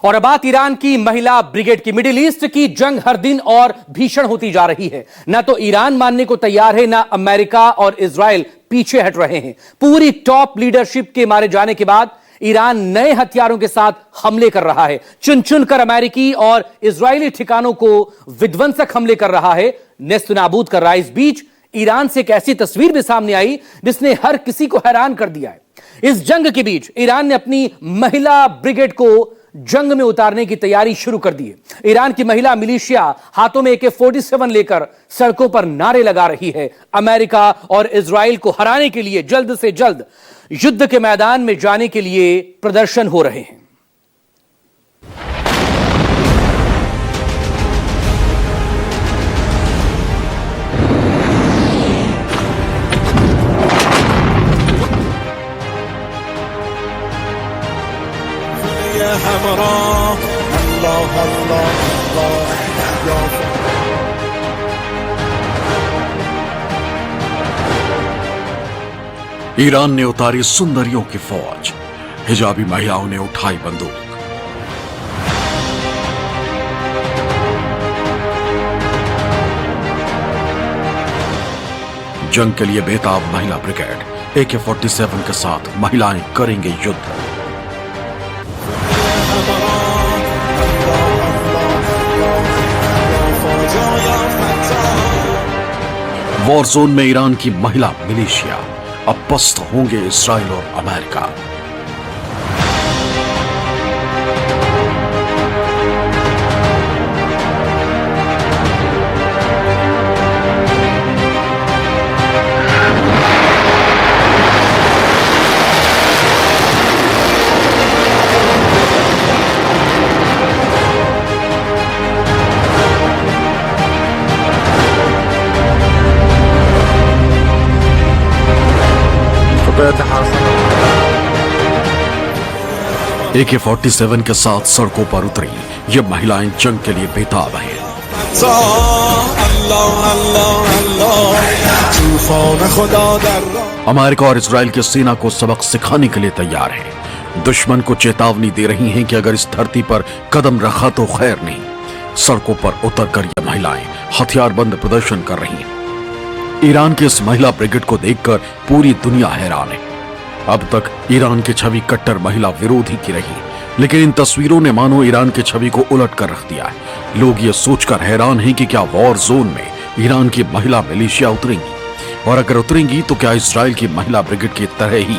और अब बात ईरान की महिला ब्रिगेड की। मिडिल ईस्ट की जंग हर दिन और भीषण होती जा रही है। ना तो ईरान मानने को तैयार है, ना अमेरिका और इजराइल पीछे हट रहे हैं। पूरी टॉप लीडरशिप के मारे जाने के बाद ईरान नए हथियारों के साथ हमले कर रहा है। चुन चुनकर अमेरिकी और इजरायली ठिकानों को विध्वंसक हमले कर रहा है, नेस्तनाबूद कर रहा है। इस बीच ईरान से एक ऐसी तस्वीर भी सामने आई जिसने हर किसी को हैरान कर दिया है। इस जंग के बीच ईरान ने अपनी महिला ब्रिगेड को जंग में उतारने की तैयारी शुरू कर दी है। ईरान की महिला मिलिशिया हाथों में AK-47 लेकर सड़कों पर नारे लगा रही है। अमेरिका और इजराइल को हराने के लिए जल्द से जल्द युद्ध के मैदान में जाने के लिए प्रदर्शन हो रहे हैं। ईरान ने उतारी सुंदरियों की फौज, हिजाबी महिलाओं ने उठाई बंदूक। जंग के लिए बेताब महिला ब्रिगेड, AK-47 के साथ महिलाएं करेंगे युद्ध। वॉर जोन में ईरान की महिला मिलिशिया, अब पस्त होंगे इस्राइल और अमेरिका। AK-47 के साथ सड़कों पर उतरी ये महिलाएं जंग के लिए बेताब हैं। अमेरिका और इजराइल की सेना को सबक सिखाने के लिए तैयार है। दुश्मन को चेतावनी दे रही हैं कि अगर इस धरती पर कदम रखा तो खैर नहीं। सड़कों पर उतरकर ये महिलाएं हथियारबंद प्रदर्शन कर रही हैं। ईरान की इस महिला ब्रिगेड को देखकर पूरी दुनिया हैरान है। अब तक ईरान की छवि कट्टर महिला विरोधी की रही, लेकिन इन तस्वीरों ने मानो ईरान की छवि को उलट कर रख दिया है। लोग ये सोचकर हैरान हैं कि क्या वॉर जोन में ईरान की महिला मिलिशिया उतरेंगी, और अगर उतरेंगी तो क्या इजराइल की महिला ब्रिगेड की तरह ही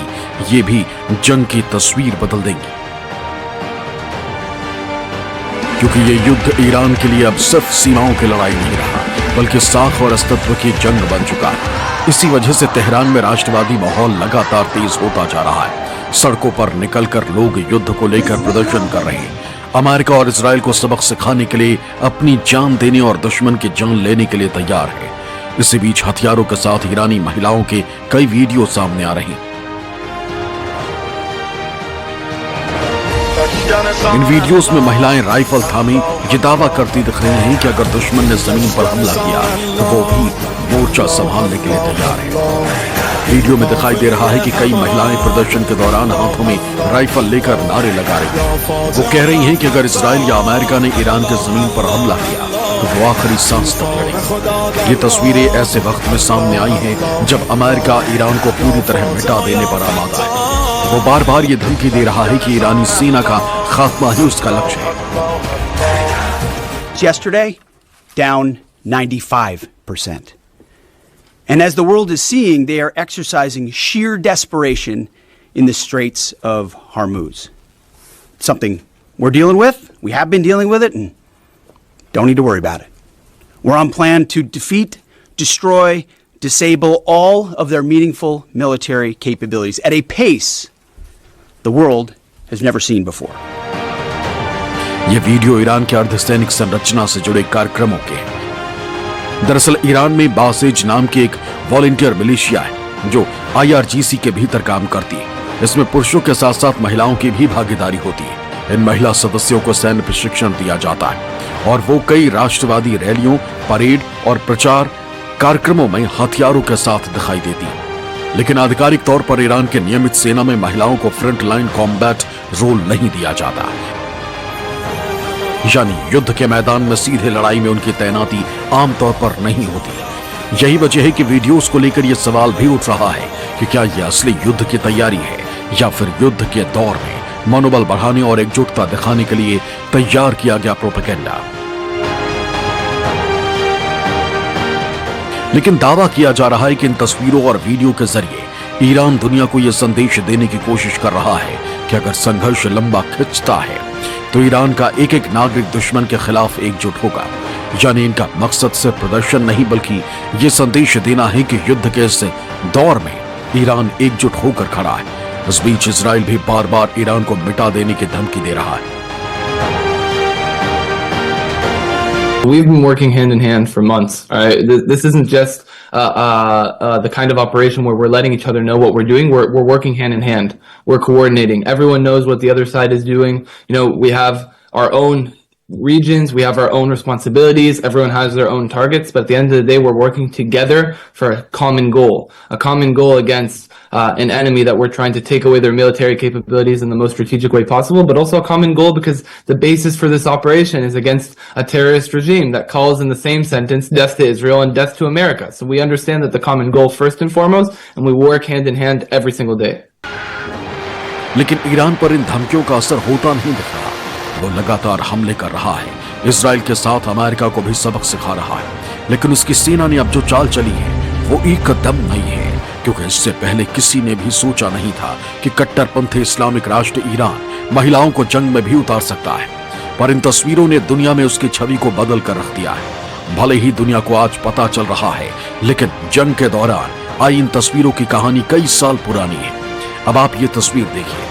ये भी जंग की तस्वीर बदल देंगी। क्योंकि ये युद्ध ईरान के लिए अब सिर्फ सीमाओं की लड़ाई नहीं रहा, बल्कि साख और अस्तित्व की जंग बन चुका है। इसी वजह से तेहरान में राष्ट्रवादी माहौल लगातार तेज होता जा रहा है। सड़कों पर निकलकर लोग युद्ध को लेकर प्रदर्शन कर रहे हैं। अमेरिका और इजराइल को सबक सिखाने के लिए, अपनी जान देने और दुश्मन की जान लेने के लिए तैयार है। इसी बीच हथियारों के साथ ईरानी महिलाओं के कई वीडियो सामने आ रहे हैं। इन वीडियोस में महिलाएं राइफल थामी ये दावा करती दिख रही हैं कि अगर दुश्मन ने जमीन पर हमला किया तो वो भी मोर्चा संभालने के लिए तैयार है। वीडियो में दिखाई दे रहा है कि कई महिलाएं प्रदर्शन के दौरान हाथों में राइफल लेकर नारे लगा रही हैं। वो कह रही हैं कि अगर इजराइल या अमेरिका ने ईरान की जमीन पर हमला किया तो वो आखिरी सांस तक लड़ेगी। ये तस्वीरें ऐसे वक्त में सामने आई हैं जब अमेरिका ईरान को पूरी तरह मिटा देने पर आमादा है। वो बार बार ये धमकी दे रहा है कि ईरानी सेना का खात्मा ही उसका लक्ष्य है। Yesterday, down 95%. And as the world is seeing, they are exercising sheer desperation in the Straits of Hormuz. Something we're dealing with, we have been dealing with it, and don't need to worry about it. We're on plan to defeat, destroy, disable all of their meaningful military capabilities at a pace the world has never seen before. ये video Iran के अर्धसैनिक संरचना से जुड़े कार्यक्रमों के हैं। दरअसल ईरान में बासेज नाम की एक वॉलंटियर मिलिशिया है जो IRGC के भीतर काम करती है। इसमें पुरुषों के साथ साथ महिलाओं की भी भागीदारी होती है। इन महिला सदस्यों को सैन्य प्रशिक्षण दिया जाता है और वो कई राष्ट्रवादी रैलियों, परेड और प्रचार कार्यक्रमों में हथियारों के साथ दिखाई देती है। लेकिन आधिकारिक तौर पर ईरान के नियमित सेना में महिलाओं को फ्रंट लाइन कॉम्बैट रोल नहीं दिया जाता। यानी युद्ध के मैदान में सीधे लड़ाई में उनकी तैनाती आमतौर पर नहीं होती। यही वजह है कि वीडियोस को लेकर यह सवाल भी उठ रहा है कि क्या यह असली युद्ध की तैयारी है या फिर युद्ध के दौर में मनोबल बढ़ाने और एकजुटता दिखाने के लिए तैयार किया गया प्रोपेगेंडा। लेकिन दावा किया जा रहा है कि इन तस्वीरों और वीडियो के जरिए ईरान दुनिया को यह संदेश देने की कोशिश कर रहा है कि अगर संघर्ष लंबा खिंचता है तो ईरान का एक एक नागरिक दुश्मन के खिलाफ एकजुट होगा। यानी इनका मकसद सिर्फ प्रदर्शन नहीं बल्कि यह संदेश देना है कि युद्ध के इस दौर में ईरान एकजुट होकर खड़ा है। इस बीच इजराइल भी बार बार ईरान को मिटा देने की धमकी दे रहा है। We've been working hand in hand for months. All right, this isn't just the kind of operation where we're letting each other know what we're doing. We're working hand in hand. We're coordinating. Everyone knows what the other side is doing. You know, we have our own regions, we have our own responsibilities, everyone has their own targets, but at the end of the day we're working together for a common goal against an enemy that we're trying to take away their military capabilities in the most strategic way possible, but also a common goal because the basis for this operation is against a terrorist regime that calls in the same sentence death to Israel and death to America. So we understand that the common goal first and foremost, and we work hand in hand every single day. लेकिन Iran पर इन धमकियों का असर होता नहीं दिख रहा। वो लगातार हमले कर रहा है। इजराइल के साथ अमेरिका को भी सबक सिखा रहा है, लेकिन उसकी सेना ने अब जो चाल चली है वो एक कदम नहीं है, क्योंकि इससे पहले किसी ने भी सोचा नहीं था कि कट्टरपंथी इस्लामिक राष्ट्र ईरान महिलाओं को जंग में भी उतार सकता है। पर इन तस्वीरों ने दुनिया में उसकी छवि को बदल कर रख दिया है। भले ही दुनिया को आज पता चल रहा है, लेकिन जंग के दौरान आई इन तस्वीरों की कहानी कई साल पुरानी है। अब आप ये तस्वीर देखिए।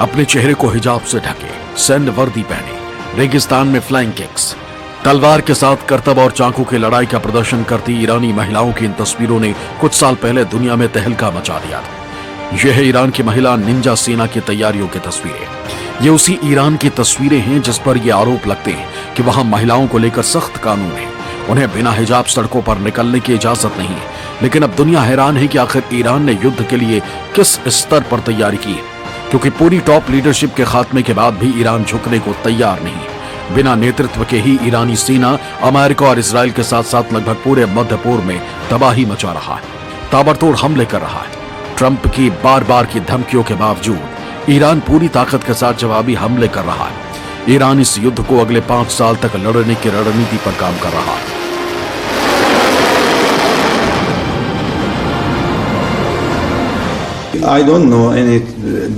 अपने चेहरे को हिजाब से ढके, सैन्य वर्दी पहने, रेगिस्तान में फ्लाइंग किक्स, तलवार के साथ करतब और चाकू की लड़ाई का प्रदर्शन करती ईरानी महिलाओं की इन तस्वीरों ने कुछ साल पहले दुनिया में तहलका मचा दिया था। यह है ईरान की महिला निंजा सेना की तैयारियों की तस्वीरें। ये उसी ईरान की तस्वीरें हैं जिस पर ये आरोप लगते हैं कि वहां महिलाओं को लेकर सख्त कानून है, उन्हें बिना हिजाब सड़कों पर निकलने की इजाजत नहीं है। लेकिन अब दुनिया हैरान है कि आखिर ईरान ने युद्ध के लिए किस स्तर पर तैयारी की है, क्योंकि पूरी टॉप लीडरशिप के खात्मे के बाद भी ईरान झुकने को तैयार नहीं है। बिना नेतृत्व के ही ईरानी सेना अमेरिका और इजराइल के साथ साथ लगभग पूरे मध्य पूर्व में तबाही मचा रहा है, ताबड़तोड़ हमले कर रहा है। ट्रंप की बार बार की धमकियों के बावजूद ईरान पूरी ताकत के साथ जवाबी हमले कर रहा है। ईरान इस युद्ध को अगले 5 साल तक लड़ने की रणनीति पर काम कर रहा है। I don't know any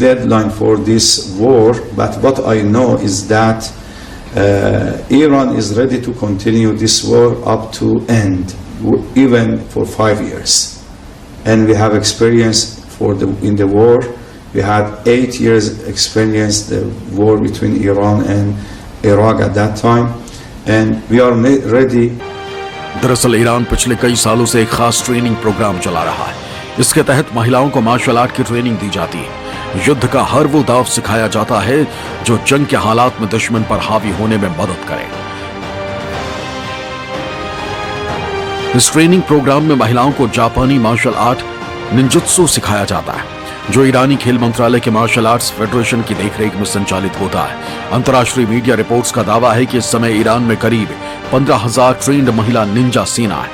deadline for this war, but what I know is that Iran is ready to continue this war up to end, even for 5 years. And we have experience in the war. We had 8 years experience the war between Iran and Iraq at that time, and we are ready. दरअसल Iran पिछले कई सालों से एक खास training programme चला रहा है। इसके तहत महिलाओं को मार्शल आर्ट की ट्रेनिंग दी जाती है। युद्ध का हर वो दाव सिखाया जाता है जो जंग के हालात में दुश्मन पर हावी होने में मदद करे। इस ट्रेनिंग प्रोग्राम में महिलाओं को जापानी मार्शल आर्ट निंजुत्सु सिखाया जाता है, जो ईरानी खेल मंत्रालय के मार्शल आर्ट्स फेडरेशन की देखरेख में संचालित होता है। अंतर्राष्ट्रीय मीडिया रिपोर्ट्स का दावा है कि इस समय ईरान में करीब 15,000 ट्रेंड महिला निंजा सेना है।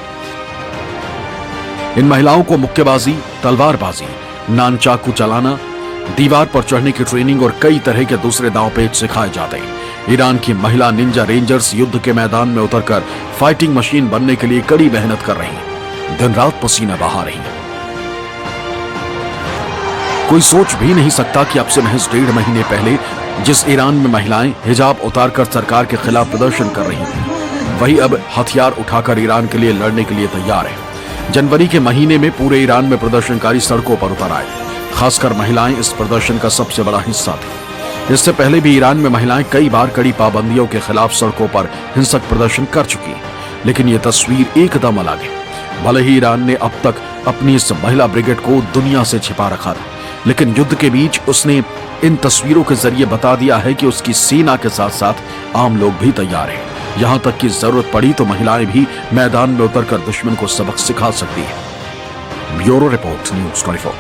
इन महिलाओं को मुक्केबाजी, तलवारबाजी, नानचाकू चलाना, दीवार पर चढ़ने की ट्रेनिंग और कई तरह के दूसरे दांव पेच सिखाए जाते हैं। ईरान की महिला निंजा रेंजर्स युद्ध के मैदान में उतरकर फाइटिंग मशीन बनने के लिए कड़ी मेहनत कर रही हैं, दिन रात पसीना बहा रही हैं। कोई सोच भी नहीं सकता कि अब से महज 1.5 महीने पहले जिस ईरान में महिलाएं हिजाब उतारकर सरकार के खिलाफ प्रदर्शन कर रही थी, वही अब हथियार उठाकर ईरान के लिए लड़ने के लिए तैयार है। जनवरी के महीने में पूरे ईरान में प्रदर्शनकारी सड़कों पर उतर आए। खासकर महिलाएं इस प्रदर्शन का सबसे बड़ा हिस्सा थी। इससे पहले भी ईरान में महिलाएं कई बार कड़ी पाबंदियों के खिलाफ सड़कों पर हिंसक प्रदर्शन कर चुकी हैं, लेकिन ये तस्वीर एकदम अलग है। भले ही ईरान ने अब तक अपनी इस महिला ब्रिगेड को दुनिया से छिपा रखा था, लेकिन युद्ध के बीच उसने इन तस्वीरों के जरिए बता दिया है कि उसकी सेना के साथ साथ आम लोग भी तैयार हैं। यहां तक कि जरूरत पड़ी तो महिलाएं भी मैदान में उतरकर दुश्मन को सबक सिखा सकती हैं। Bureau report, news 24।